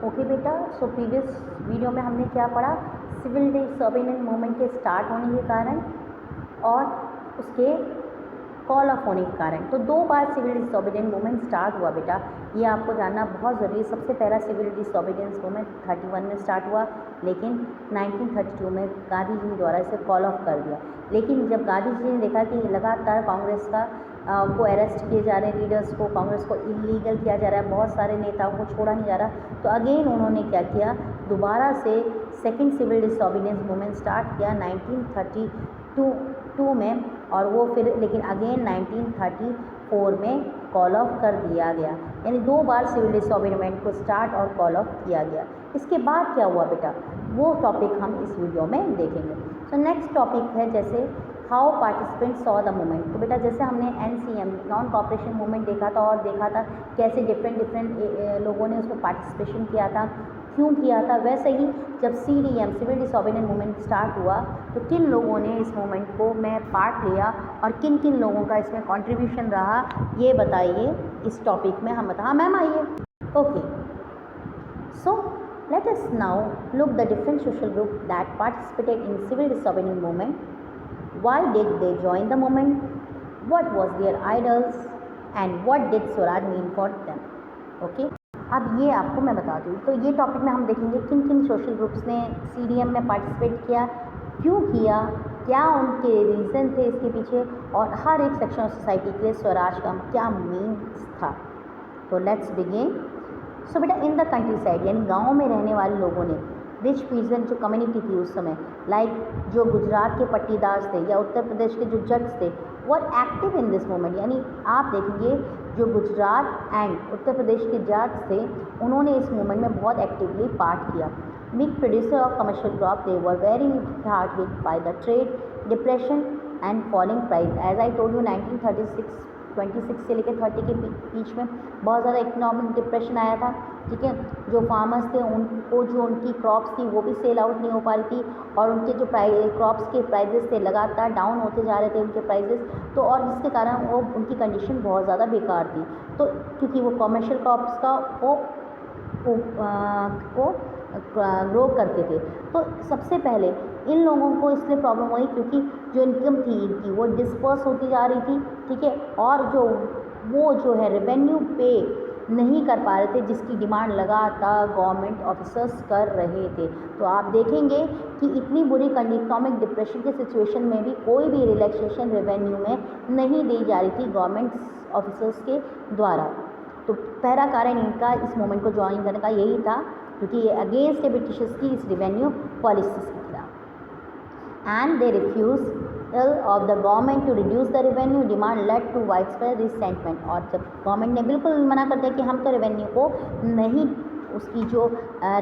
Okay बेटा, so previous video में हमने क्या पढ़ा, सिविल डिसोबीडियंस मूवमेंट के स्टार्ट होने के कारण और उसके कॉल ऑफ होने के कारण। तो 2 बार सिविल डिसोबीडियंस मूवमेंट स्टार्ट हुआ बेटा, ये आपको जानना बहुत ज़रूरी है। सबसे पहला सिविल डिसोबीडियंस मूवमेंट 31 में स्टार्ट हुआ, लेकिन 1932 में गांधी जी द्वारा इसे कॉल ऑफ कर दिया। लेकिन जब गांधी जी ने देखा कि लगातार कांग्रेस का को अरेस्ट किए जा रहे हैं, लीडर्स को, कांग्रेस को इलीगल किया जा रहा है, बहुत सारे नेताओं को छोड़ा नहीं जा रहा, तो अगेन उन्होंने क्या किया, दोबारा से second civil disobedience movement start किया 1932 में, और वो फिर लेकिन अगेन 1934 में कॉल ऑफ कर दिया गया। यानी 2 बार सिविल डिसोबीडियंस को स्टार्ट और कॉल ऑफ किया गया। इसके बाद क्या हुआ बेटा, वो टॉपिक हम इस वीडियो में देखेंगे। सो नेक्स्ट टॉपिक है जैसे how participant saw the movement. तो बेटा जैसे हमने NCM नॉन कॉपरेशन मूवमेंट देखा था और देखा था कैसे डिफरेंट लोगों ने उसमें पार्टिसिपेशन किया था, क्यों किया था, वैसे ही जब CDM civil disobedience movement start हुआ तो किन लोगों ने इस मूवमेंट को में पार्ट लिया और किन किन लोगों का इसमें कंट्रीब्यूशन रहा, ये बताइए इस टॉपिक में हम बता। हाँ मैम आइए। Okay, so let us now look the different social group that participated in civil disobedience movement. Why did they join the movement? What was their idols? And what did Swaraj mean for them? Okay? अब ये आपको मैं बता दूँ, तो ये topic में हम देखेंगे किन किन सोशल ग्रुप्स ने CDM में पार्टिसिपेट किया, क्यों किया, क्या उनके रीज़न थे इसके पीछे, और हर एक सेक्शन ऑफ सोसाइटी के लिए स्वराज का क्या मीन्स था। तो लेट्स बिगिन। सो बेटा इन द कंट्री साइड यानी गाँव में रहने वाले लोगों ने, रिच पीजन जो कम्युनिटी थी उस समय, लाइक जो गुजरात के पट्टीदार थे या उत्तर प्रदेश के जो जज थे, were active in this movement. यानी आप देखेंगे जो गुजरात एंड उत्तर प्रदेश के जज थे उन्होंने इस मूवमेंट में बहुत एक्टिवली पार्ट किया। Big producer of commercial crop, they were very hard hit by the trade depression and falling price. As I told you 1926 से लेकर 30 के बीच में बहुत ज़्यादा इकोनॉमिक डिप्रेशन आया था, ठीक है। जो फार्मर्स थे उनको जो उनकी क्रॉप्स थी वो भी सेल आउट नहीं हो पा रही थी, और उनके जो क्रॉप्स के प्राइजेस थे लगातार डाउन होते जा रहे थे उनके प्राइजेस, तो और जिसके कारण वो उनकी कंडीशन बहुत ज़्यादा बेकार थी। तो क्योंकि वो कमर्शियल क्रॉप्स का वो ग्रो करते थे, तो सबसे पहले इन लोगों को इसलिए प्रॉब्लम हुई क्योंकि जो इनकम थी इनकी वो डिस्पर्स होती जा रही थी, ठीक है, और जो है रेवेन्यू पे नहीं कर पा रहे थे जिसकी डिमांड लगातार गवर्नमेंट ऑफिसर्स कर रहे थे। तो आप देखेंगे कि इतनी बुरी इकोनॉमिक डिप्रेशन के सिचुएशन में भी कोई भी रिलैक्सेशन रेवेन्यू में नहीं दी जा रही थी गवर्नमेंट ऑफिसर्स के द्वारा। तो पहला कारण इनका इस मूवमेंट को ज्वाइन करने का यही था, क्योंकि ये अगेंस्ट है ब्रिटिशर्स की इस रेवेन्यू पॉलिसीज के खिलाफ। And they refuse of the government to reduce the revenue demand led to widespread resentment। और जब गवर्नमेंट ने बिल्कुल मना कर दिया कि हम तो रेवेन्यू को नहीं, उसकी जो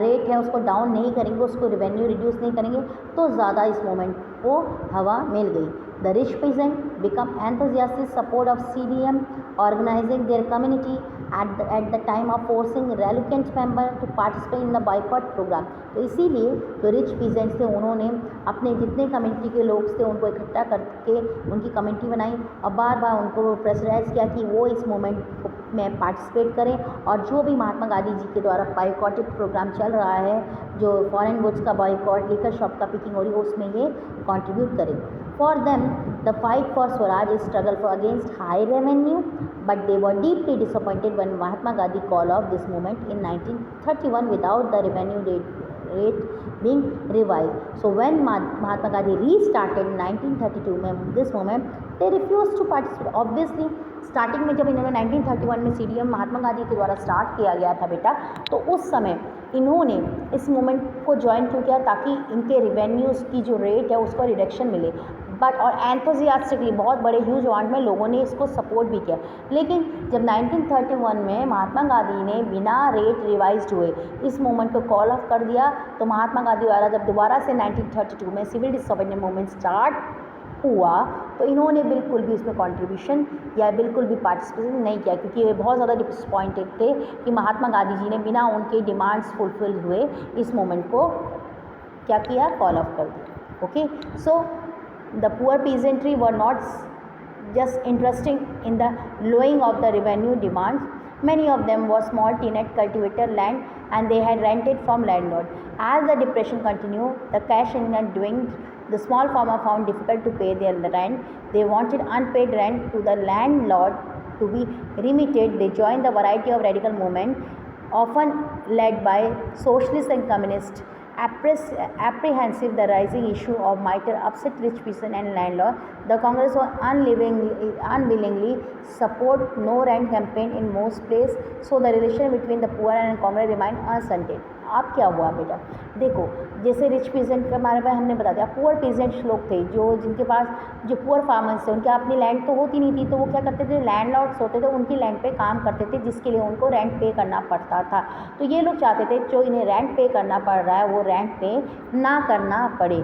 रेट है उसको डाउन नहीं करेंगे, उसको रेवेन्यू रिड्यूस नहीं करेंगे, तो ज़्यादा इस मोमेंट को हवा मिल गई। The rich peasant become enthusiastic support of CDM, organizing their community at the time of forcing reluctant member to participate in the boycott program। तो इसीलिए जो रिच पीजेंट्स थे उन्होंने अपने जितने कम्युनिटी के लोग थे उनको इकट्ठा करके उनकी कमेटी बनाई और बार बार उनको प्रेशराइज किया कि वो इस मूवमेंट में पार्टिसिपेट करें, और जो भी महात्मा गांधी जी के द्वारा बाइकॉटिक प्रोग्राम चल रहा है, जो फॉरेन गुड्स का बाइकॉट, लिकर शॉप का पिकिंग हो रही है, उसमें ये कंट्रीब्यूट करें। For them, the fight for Swaraj is struggle for against high revenue, but they were deeply disappointed when Mahatma Gandhi called off this movement in 1931 without the revenue rate being revised. So when Mahatma Gandhi restarted in 1932 में this movement, they refused to participate. Obviously, starting में जब इन्होंने 1931 में CDM Mahatma Gandhi के द्वारा start किया गया था बेटा, तो उस समय इन्होंने इस मूवमेंट को ज्वाइन क्यों किया, ताकि इनके रेवेन्यूज़ की जो रेट है उसको रिडक्शन मिले। बट और एंथुजियास्टिकली बहुत बड़े ह्यूज अमाउंट में लोगों ने इसको सपोर्ट भी किया। लेकिन जब 1931 में महात्मा गांधी ने बिना रेट रिवाइज्ड हुए इस मूवमेंट को कॉल ऑफ कर दिया, तो महात्मा गांधी द्वारा जब दोबारा से 1932 में सिविल डिसोबीडियंस मूवमेंट स्टार्ट हुआ तो इन्होंने बिल्कुल भी इसमें कंट्रीब्यूशन या बिल्कुल भी पार्टिसिपेशन नहीं किया, क्योंकि वे बहुत ज़्यादा डिसअपॉइंटेड थे कि महात्मा गांधी जी ने बिना उनके डिमांड्स फुलफिल हुए इस मूवमेंट को क्या किया, कॉल ऑफ कर दिया। Okay, so the poor peasantry were not just interested in the lowering of the revenue demands. Many of them were small tenant cultivator land and they had rented from landlord. As the depression continued, the cash income dwindled. The small farmer found difficult to pay their rent. They wanted unpaid rent to the landlord to be remitted. They joined the variety of radical movements, often led by socialists and communists. Apprehensive the rising issue of might upset rich peasant and landlord, the Congress was unwillingly support no rent campaign in most places, so the relation between the poor and Congress remained uncertain. अब क्या हुआ बेटा, देखो जैसे rich peasant के बारे में हमने बता दिया, पुअर पीजेंट्स लोग थे जो जिनके पास जो पुअर फार्मर्स थे उनके अपनी लैंड तो होती नहीं थी, तो वो क्या करते थे, लैंडलॉर्ड्स होते थे उनकी लैंड पे काम करते थे जिसके लिए उनको रेंट पे करना पड़ता था। तो ये लोग चाहते थे जो इन्हें रेंट पे करना पड़ रहा है वो रेंट पे ना करना पड़े।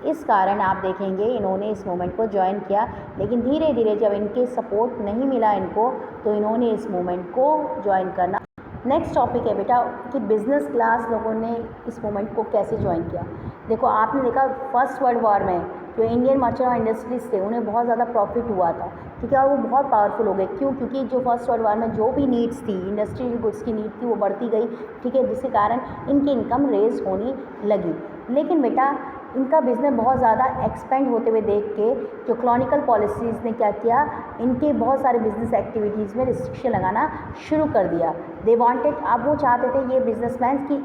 इस कारण आप देखेंगे इन्होंने इस मूवमेंट को ज्वाइन किया, लेकिन धीरे धीरे जब इनके सपोर्ट नहीं मिला इनको तो इन्होंने इस मूवमेंट को ज्वाइन करना। नेक्स्ट टॉपिक है बेटा कि बिज़नेस क्लास लोगों ने इस मूवमेंट को कैसे ज्वाइन किया। देखो आपने देखा फर्स्ट वर्ल्ड वॉर में जो इंडियन मर्चेंट और इंडस्ट्रीज थे उन्हें बहुत ज़्यादा प्रॉफिट हुआ था, ठीक है, और वो बहुत पावरफुल हो गए। क्यों? क्योंकि जो फर्स्ट वर्ल्ड वॉर में जो भी नीड्स थी, इंडस्ट्रियल गुड्स की नीड थी वो बढ़ती गई, ठीक है, जिसके कारण इनकी इनकम रेज होने लगी। लेकिन बेटा इनका बिज़नेस बहुत ज़्यादा एक्सपेंड होते हुए देख के जो कॉलोनियल पॉलिसीज़ ने क्या किया, इनके बहुत सारे बिजनेस एक्टिविटीज़ में रिस्ट्रिक्शन लगाना शुरू कर दिया। दे वांटेड, अब वो चाहते थे ये बिजनेसमैन कि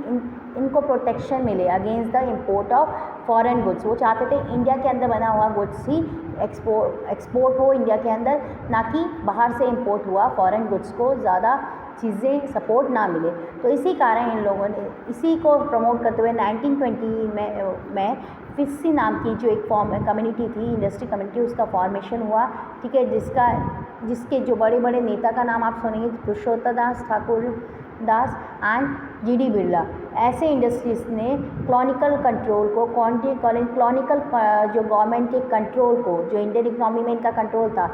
इनको प्रोटेक्शन मिले against the import of foreign goods. वो चाहते थे इंडिया के अंदर बना हुआ गुड्स ही एक्सपोर्ट हो इंडिया के अंदर, ना कि बाहर से इम्पोर्ट हुआ फॉरेन गुड्स को ज़्यादा चीज़ें सपोर्ट ना मिले। तो इसी कारण इन लोगों ने इसी को प्रमोट करते हुए 1920 में फिस्सी नाम की जो एक कम्युनिटी थी, इंडस्ट्री कम्युनिटी, उसका फॉर्मेशन हुआ, ठीक है, जिसके जो बड़े बड़े नेता का नाम आप सुनेंगे, पुरुषोत्तम दास, ठाकुर दास एंड GD बिरला। ऐसे इंडस्ट्रीज ने कॉलोनियल कंट्रोल को कॉलोनियल जो गवर्नमेंट के कंट्रोल को, जो इंडियन इकोनॉमी में इनका कंट्रोल था,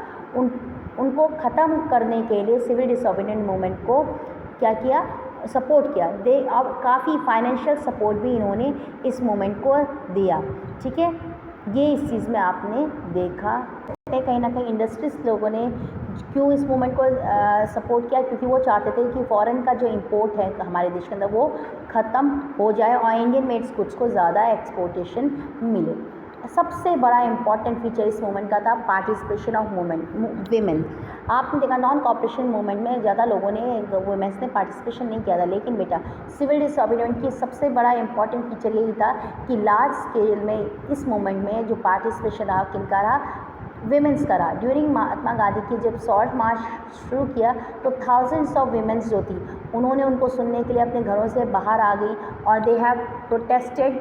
उनको ख़त्म करने के लिए सिविल डिसोबीडिएंट मूवमेंट को क्या किया, सपोर्ट किया। अब काफ़ी फाइनेंशियल सपोर्ट भी इन्होंने इस मूवमेंट को दिया, ठीक है। ये इस चीज़ में आपने देखा कहीं ना कहीं इंडस्ट्रीज लोगों ने क्यों इस मूवमेंट को सपोर्ट किया, क्योंकि वो चाहते थे कि फॉरेन का जो इंपोर्ट है हमारे देश के अंदर वो ख़त्म हो जाए और इंडियन मेड्स गुड्स को ज़्यादा एक्सपोर्टेशन मिले। सबसे बड़ा इम्पॉर्टेंट फीचर इस मूवमेंट का था पार्टिसिपेशन ऑफ वीमेन। आपने देखा नॉन कॉपरेशन मूवमेंट में ज़्यादा लोगों ने वुमेंस ने पार्टिसिपेशन नहीं किया था, लेकिन बेटा सिविल डिसोबीडिएंट की सबसे बड़ा इम्पॉर्टेंट फीचर यही था कि लार्ज स्केल में इस मूवमेंट में जो पार्टिसिपेशन रहा किनका रहा, वीमेंस का रहा। ड्यूरिंग महात्मा गांधी की जब सॉल्ट मार्च शुरू किया तो थाउजेंड्स ऑफ वीमेंस जो थी उन्होंने उनको सुनने के लिए अपने घरों से बाहर आ गई और दे हैव प्रोटेस्टेड,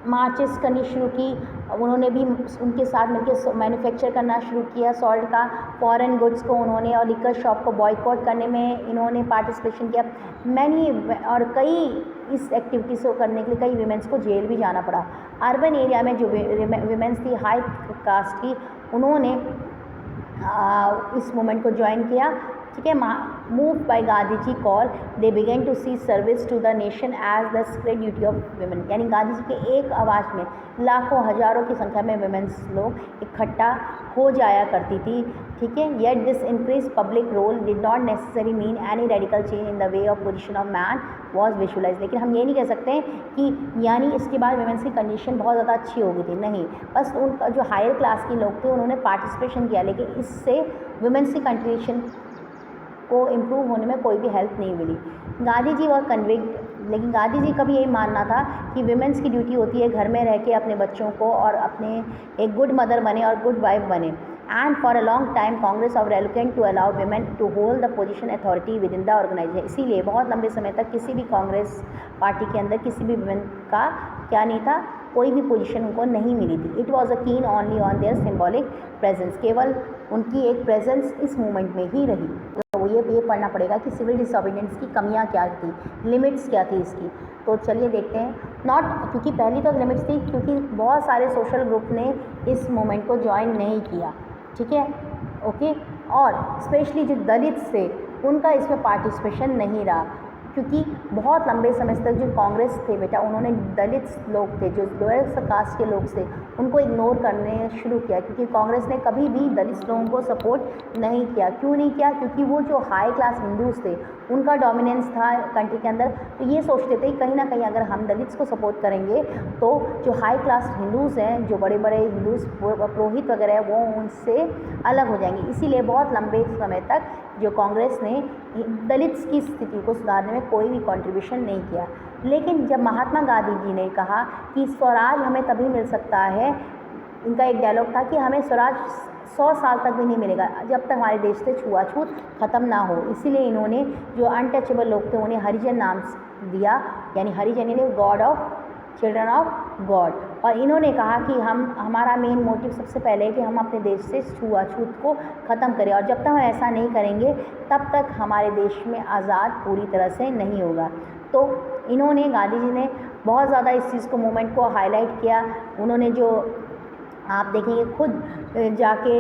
मार्चेस करनी शुरू की। उन्होंने भी उनके साथ मिलकर मैन्युफैक्चर करना शुरू किया सॉल्ट का, फॉरेन गुड्स को उन्होंने और लिकर शॉप को बॉयकॉट करने में इन्होंने पार्टिसिपेशन किया। मैनी और कई इस एक्टिविटीज़ को करने के लिए कई वीमेंस को जेल भी जाना पड़ा। अर्बन एरिया में जो वीमेंस थी हाई कास्ट की, उन्होंने इस मूवमेंट को ज्वाइन किया, ठीक है। Move by Gandhi ji call they began to see service to the nation as the sacred duty of women. यानी गांधी जी के एक आवाज़ में लाखों हजारों की संख्या में वीमेंस लोग इकट्ठा हो जाया करती थी, ठीक है। Yet this increase public role did not necessary mean any radical change in the way of position of man was visualise. लेकिन हम ये नहीं कह सकते कि यानी इसके बाद वुमेंस की कंडीशन बहुत ज़्यादा अच्छी हो गई थी, नहीं। बस उनका जो हायर क्लास के लोग थे उन्होंने पार्टिसिपेशन किया, लेकिन इससे वुमेंस की कंडीशन को इम्प्रूव होने में कोई भी हेल्प नहीं मिली। गांधी जी वह कन्विक्ट, लेकिन गांधी जी का भी यही मानना था कि विमेंस की ड्यूटी होती है घर में रह के अपने बच्चों को और अपने एक गुड मदर बने और गुड वाइफ बने। And for a long time Congress of reluctant to allow women to hold the position authority within the organization. इसीलिए बहुत लंबे समय तक किसी भी कांग्रेस पार्टी के अंदर किसी भी विमेन का क्या नहीं था, कोई भी पोजीशन उनको नहीं मिली थी। इट वॉज अ कीन only on their symbolic presence. केवल उनकी एक प्रेजेंस इस मूवमेंट में ही रही। तो ये पढ़ना पड़ेगा कि सिविल डिसोबीडिएंस की कमियां क्या थी, लिमिट्स क्या थी इसकी। तो चलिए देखते हैं। नॉट क्योंकि पहली तो लिमिट्स थी क्योंकि बहुत सारे सोशल ग्रुप ने इस मूवमेंट को ज्वाइन नहीं किया, ठीक है, ओके। और स्पेशली जो दलित थे उनका इसमें पार्टिसिपेशन नहीं रहा। क्योंकि बहुत लंबे समय तक जो कांग्रेस थे बेटा, उन्होंने दलित लोग थे, जो लोअर कास्ट के लोग थे, उनको इग्नोर करने शुरू किया, क्योंकि कांग्रेस ने कभी भी दलित लोगों को सपोर्ट नहीं किया। क्यों नहीं किया? क्योंकि वो जो हाई क्लास हिंदूज़ थे, उनका डोमिनेंस था कंट्री के अंदर। तो ये सोचते थे कहीं ना कहीं अगर हम दलित्स को सपोर्ट करेंगे तो जो हाई क्लास हिंदूज़ हैं, जो बड़े बड़े हिंदूज़ पुरोहित वगैरह हैं, वो उनसे अलग हो जाएंगे। इसीलिए बहुत लंबे समय तक जो कांग्रेस ने दलित्स की स्थिति को सुधारने में कोई भी कंट्रीब्यूशन नहीं किया। लेकिन जब महात्मा गांधी जी ने कहा कि स्वराज हमें तभी मिल सकता है, इनका एक डायलॉग था कि हमें स्वराज 100 साल तक भी नहीं मिलेगा जब तक हमारे देश से छुआछूत ख़त्म ना हो। इसीलिए इन्होंने जो अनटचेबल लोग थे उन्हें हरिजन नाम दिया, यानी हरिजन ने God of children of God. और इन्होंने कहा कि हमारा मेन मोटिव सबसे पहले है कि हम अपने देश से छुआछूत को ख़त्म करें, और जब तक हम ऐसा नहीं करेंगे तब तक हमारे देश में आज़ाद पूरी तरह से नहीं होगा। तो इन्होंने, गांधी जी ने बहुत ज़्यादा इस चीज़ को, मूवमेंट को हाईलाइट किया। उन्होंने जो आप देखेंगे खुद जाके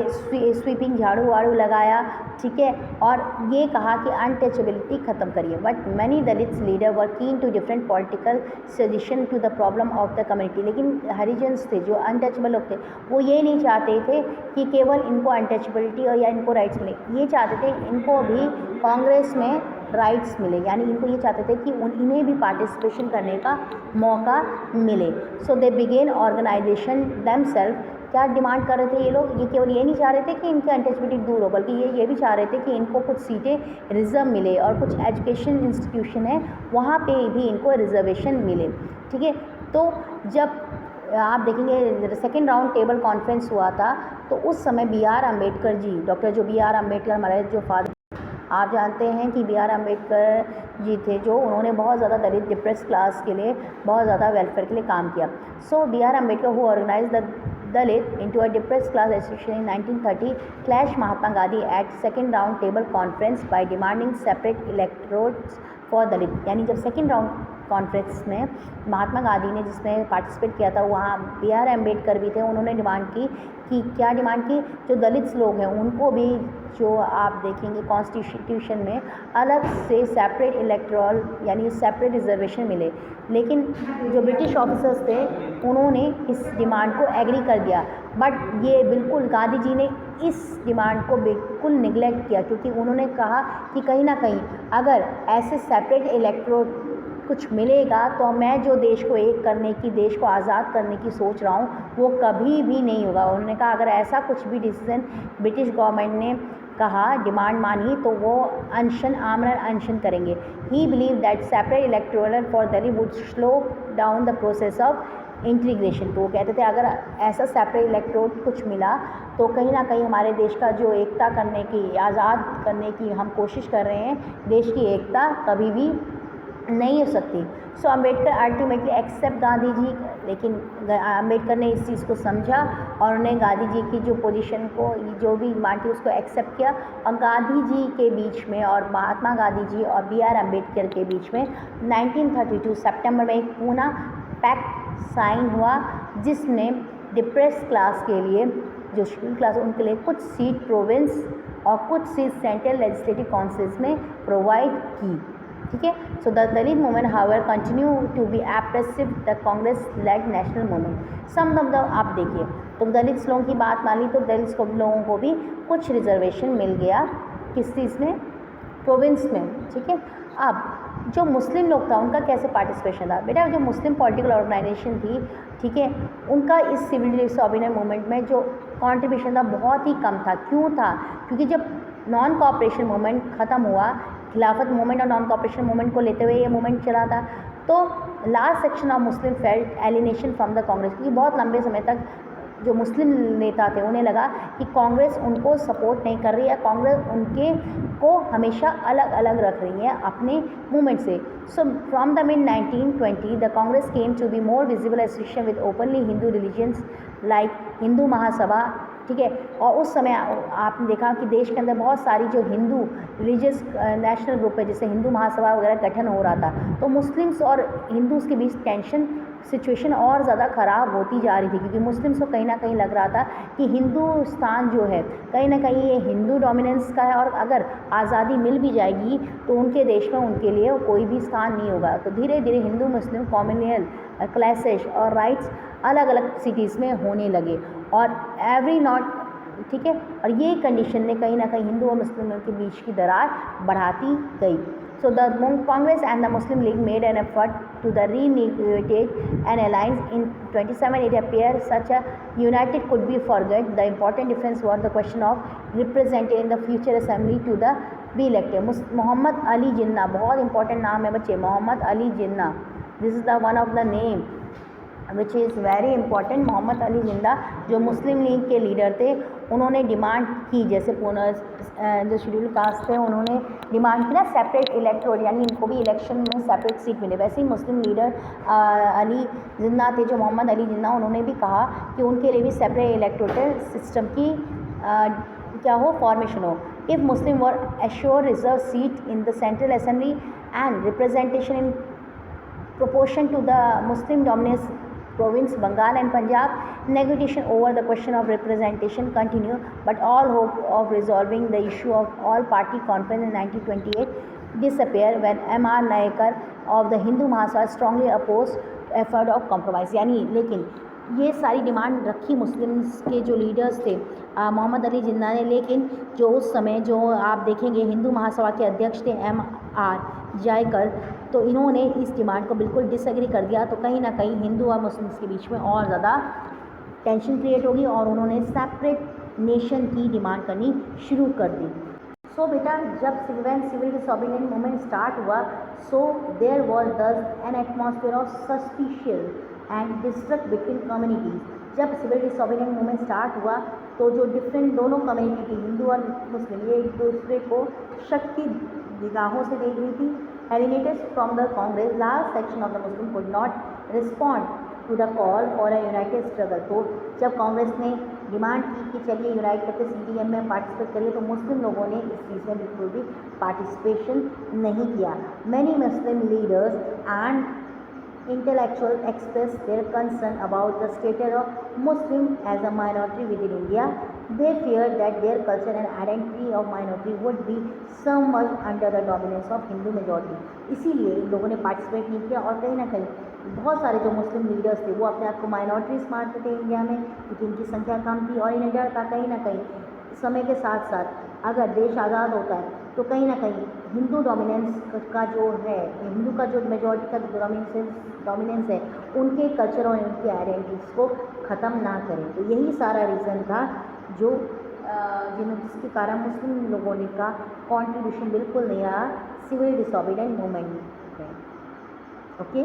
स्वीपिंग झाड़ू वाड़ू लगाया, ठीक है, और ये कहा कि अनटचेबिलिटी ख़त्म करिए। But many Dalits leader were keen to different political suggestion to the problem of the community. लेकिन हरिजन्स थे, जो अनटचेबल लोग थे, वो ये नहीं चाहते थे कि केवल इनको अनटचेबिलिटी और या इनको राइट्स मिले, ये चाहते थे इनको भी कांग्रेस में राइट्स मिले, यानी इनको ये चाहते थे कि इन्हें भी पार्टिसिपेशन करने का मौका मिले। सो दे बिगेन ऑर्गेनाइजेशन देमसेल्फ। क्या डिमांड कर रहे थे ये लोग? ये केवल ये नहीं चाह रहे थे कि इनकी अनटचेबिलिटी दूर हो, बल्कि ये भी चाह रहे थे कि इनको कुछ सीटें रिजर्व मिले, और कुछ एजुकेशन इंस्टीट्यूशन है वहाँ पे भी इनको रिजर्वेशन मिले, ठीक है। तो जब आप देखेंगे सेकेंड राउंड टेबल कॉन्फ्रेंस हुआ था, तो उस समय B.R. अम्बेडकर जी, डॉक्टर जो B.R. अम्बेडकर, हमारे जो फादर, आप जानते हैं कि B.R. अम्बेडकर जी थे, जो उन्होंने बहुत ज़्यादा दलित डिप्रेस क्लास के लिए बहुत ज़्यादा वेलफेयर के लिए काम किया। So B.R. Ambedkar who organise the Dalit into a depressed class association in 1930 clashed Mahatma Gandhi at second round table conference by demanding separate electorates for Dalit। यानी जब सेकेंड राउंड कॉन्फ्रेंस में महात्मा गांधी ने जिसमें पार्टिसिपेट किया था, वहाँ B.R. अम्बेडकर भी थे। उन्होंने डिमांड की कि क्या डिमांड की? जो दलित लोग हैं उनको भी, जो आप देखेंगे कॉन्स्टिट्यूशन में अलग से सेपरेट इलेक्टोरल यानी सेपरेट रिजर्वेशन मिले। लेकिन जो ब्रिटिश ऑफिसर्स थे उन्होंने इस डिमांड को एग्री कर दिया, बट ये बिल्कुल गांधी जी ने इस डिमांड को बिल्कुल निगलेक्ट किया, क्योंकि उन्होंने कहा कि कहीं ना कहीं अगर ऐसे सेपरेट इलेक्टोरल कुछ मिलेगा तो मैं जो देश को एक करने की, देश को आज़ाद करने की सोच रहा हूँ, वो कभी भी नहीं होगा। उन्होंने कहा अगर ऐसा कुछ भी डिसीजन ब्रिटिश गवर्नमेंट ने कहा, डिमांड मानी, तो वो अनशन, आमरण अनशन करेंगे। ही believe that separate electoral for Delhi would slow down the process of integration. तो वो कहते थे अगर ऐसा सेपरेट इलेक्टोरेट कुछ मिला तो कहीं ना कहीं हमारे देश का जो एकता करने की, आज़ाद करने की हम कोशिश कर रहे हैं, देश की एकता कभी भी नहीं हो सकती। सो अम्बेडकर अल्टीमेटली एक्सेप्ट गांधी जी, लेकिन अम्बेडकर ने इस चीज़ को समझा और उन्हें गांधी जी की जो पोजीशन को, जो भी डिमांड थी, उसको एक्सेप्ट किया। और गांधी जी के बीच में और महात्मा गांधी जी और B.R. अम्बेडकर के बीच में 1932 सितंबर में एक पूना पैक्ट साइन हुआ, जिसने डिप्रेस क्लास के लिए, जो शेड्यूल क्लास, उनके लिए कुछ सीट प्रोविंस और कुछ सीट सेंट्रल लेजिस्लेटिव काउंसिल्स में प्रोवाइड की, ठीक है। So the Dalit movement however continue to be apprehensive the Congress led national movement. Some of the, आप देखिए, तो दलित लोगों की बात मान ली तो दलित लोगों को भी कुछ रिजर्वेशन मिल गया, किस चीज़ में? प्रोविंस में, ठीक है। अब जो मुस्लिम लोग था उनका कैसे पार्टिसिपेशन था? बेटा जो मुस्लिम पॉलिटिकल ऑर्गेनाइजेशन थी, ठीक है, उनका इस सिविल डिसऑर्डर मूवमेंट में जो कंट्रीब्यूशन था बहुत ही कम था। क्यों था? क्योंकि जब नॉन कॉपरेशन मूवमेंट ख़त्म हुआ, खिलाफत मूवमेंट और नॉन कॉपरेशन मूवमेंट को लेते हुए ये मूवमेंट चला था, तो last section of Muslim felt alienation from the Congress. क्योंकि बहुत लंबे समय तक जो मुस्लिम नेता थे उन्हें लगा कि कांग्रेस उनको सपोर्ट नहीं कर रही है, कांग्रेस उनके को हमेशा अलग अलग रख रही है अपने मूवमेंट से। So from the mid 1920 the Congress came to be more visible association with openly Hindu religions like Hindu Mahasabha ठीक है। और उस समय आपने देखा कि देश के अंदर बहुत सारी जो हिंदू रिलीजियस नेशनल ग्रुप है, जैसे हिंदू महासभा वगैरह गठन हो रहा था, तो मुस्लिम्स और हिंदूज़ के बीच टेंशन सिचुएशन और ज़्यादा ख़राब होती जा रही थी, क्योंकि मुस्लिम्स को कहीं ना कहीं लग रहा था कि हिंदुस्तान जो है कहीं ना कहीं ये हिंदू डोमिनेंस का है, और अगर आज़ादी मिल भी जाएगी तो उनके देश में उनके लिए कोई भी स्थान नहीं होगा। तो धीरे धीरे हिंदू मुस्लिम कॉम्युनल क्लैशेस और राइट्स अलग अलग सिटीज़ में होने लगे, और एवरी नॉट, ठीक है। और ये कंडीशन ने कहीं ना कहीं हिंदू और मुस्लिमों के बीच की दरार बढ़ाती गई। So the Congress and the Muslim League made an effort to renegotiate an alliance in 27. It appears such a united could be forget. The important difference was the question of representing in the future assembly to the be elected. Mohammad Ali जिन्ना, बहुत important नाम है बच्चे, Mohammad Ali Jinnah, this is the one of the name which is very important. Mohammad Ali Jinnah जो Muslim league के leader थे, उन्होंने demand की, जैसे जो शेड्यूल कास्ट थे उन्होंने डिमांड की ना सेपरेट इलेक्टोरल, यानी इनको भी इलेक्शन में सेपरेट सीट मिले। वैसे ही मुस्लिम लीडर अली जिन्ना थे, जो मोहम्मद अली जिन्ना, उन्होंने भी कहा कि उनके लिए भी सेपरेट इलेक्टोरल सिस्टम की क्या हो, फॉर्मेशन हो। If Muslim were assure reserve seat in the central assembly and representation in proportion to the Muslim dominance province Bengal and Punjab, negotiation over the question of representation continue, but all hope of resolving the issue of all party conference in 1928 disappear when M.R. Nayakar of the Hindu Mahasabha strongly opposed effort of compromise। यानी लेकिन ये सारी demand रखी Muslims के जो leaders थे मोहम्मद अली जिन्ना ने, लेकिन जो उस समय जो आप देखेंगे हिंदू महासभा के अध्यक्ष थे M.R. जायकर, तो इन्होंने इस डिमांड को बिल्कुल डिसएग्री कर दिया। तो कहीं ना कहीं हिंदू और मुस्लिम्स के बीच में और ज़्यादा टेंशन क्रिएट होगी, और उन्होंने सेपरेट नेशन की डिमांड करनी शुरू कर दी। सो बेटा, जब सिविल डिसोबीडियंट मूवमेंट स्टार्ट हुआ, सो देयर वाज दस N atmosphere of suspicious and distrust between communities. जब सिविल डिसोबीडियंट मूवमेंट स्टार्ट हुआ तो जो डिफरेंट दोनों कम्युनिटी थी, हिंदू और मुस्लिम, ये एक दूसरे को शक की निगाहों से देख रही थी। Alienated from the Congress, large section of the Muslim could not respond to the call for a united struggle। तो जब कांग्रेस ने डिमांड की कि चलिए यूनाइट करके CDM में पार्टिसिपेट करिए, तो मुस्लिम लोगों ने इस चीज़ में बिल्कुल भी पार्टिसिपेशन नहीं किया। Many Muslim leaders and intellectuals expressed their concern about the status of Muslim as a minority within India. They feared that their culture and identity of minority would be submerged under the dominance of Hindu majority। इसीलिए इन लोगों ने participate नहीं किया, और कहीं ना कहीं बहुत सारे जो मुस्लिम लीडर्स थे वो अपने आप को माइनॉरिटीज़ मानते थे इंडिया में, क्योंकि इनकी संख्या कम थी, और इन्हें डर था कहीं ना कहीं समय के साथ साथ अगर देश आज़ाद होता है तो कहीं ना कहीं हिंदू डोमिनेंस का जो है, हिंदू का जो मेजॉरिटी का डोमिनेंस है, उनके कल्चर और उनकी आइडेंटिटीज़ को ख़त्म ना करें। तो यही सारा रीज़न था जो जिसके कारण मुस्लिम लोगों ने का कॉन्ट्रीब्यूशन बिल्कुल नहीं रहा सिविल डिसोबीडियंट मूवमेंट में। ओके।